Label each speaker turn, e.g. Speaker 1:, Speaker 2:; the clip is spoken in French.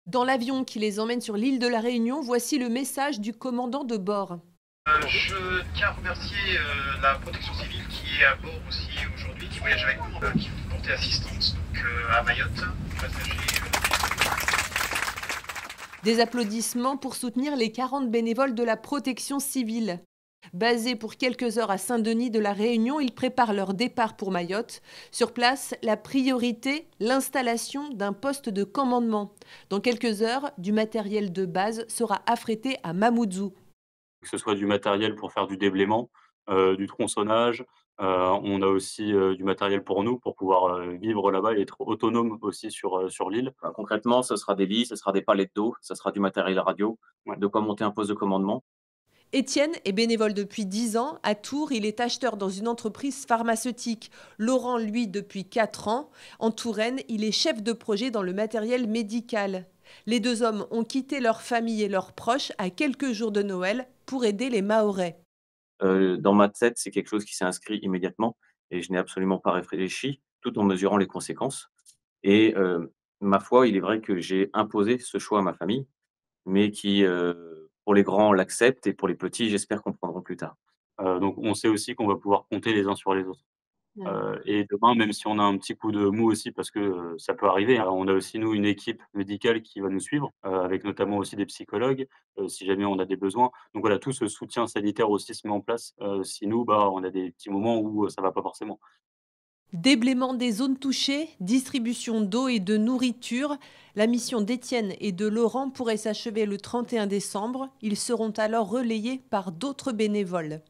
Speaker 1: Dans l'avion qui les emmène sur l'île de la Réunion, voici le message du commandant de bord.
Speaker 2: Je tiens à remercier la protection civile qui est à bord aussi aujourd'hui, qui voyage avec nous, qui vont porter assistance à Mayotte, passagers.
Speaker 1: Des applaudissements pour soutenir les 40 bénévoles de la protection civile. Basés pour quelques heures à Saint-Denis de la Réunion, ils préparent leur départ pour Mayotte. Sur place, la priorité, l'installation d'un poste de commandement. Dans quelques heures, du matériel de base sera affrété à Mamoudzou.
Speaker 3: Que ce soit du matériel pour faire du déblaiement, du tronçonnage, on a aussi, du matériel pour nous, pour pouvoir, vivre là-bas et être autonome aussi sur l'île.
Speaker 4: Bah, concrètement, ce sera des lits, ce sera des palettes d'eau, ce sera du matériel radio,
Speaker 3: Ouais.
Speaker 4: de quoi monter un poste de commandement.
Speaker 1: Étienne est bénévole depuis 10 ans. À Tours, il est acheteur dans une entreprise pharmaceutique. Laurent, lui, depuis 4 ans. En Touraine, il est chef de projet dans le matériel médical. Les deux hommes ont quitté leur famille et leurs proches à quelques jours de Noël pour aider les Mahorais.
Speaker 4: Dans ma tête, c'est quelque chose qui s'est inscrit immédiatement et je n'ai absolument pas réfléchi, tout en mesurant les conséquences et ma foi, il est vrai que j'ai imposé ce choix à ma famille, mais qui, pour les grands l'acceptent et pour les petits, j'espère comprendront plus tard.
Speaker 3: Donc on sait aussi qu'on va pouvoir compter les uns sur les autres. Et demain, même si on a un petit coup de mou aussi parce que, ça peut arriver, hein, on a aussi nous une équipe médicale qui va nous suivre, avec notamment aussi des psychologues, si jamais on a des besoins. Donc voilà, tout ce soutien sanitaire aussi se met en place, si nous, bah, on a des petits moments où, ça va pas forcément.
Speaker 1: Déblaiement des zones touchées, distribution d'eau et de nourriture. La mission d'Étienne et de Laurent pourrait s'achever le 31 décembre. Ils seront alors relayés par d'autres bénévoles.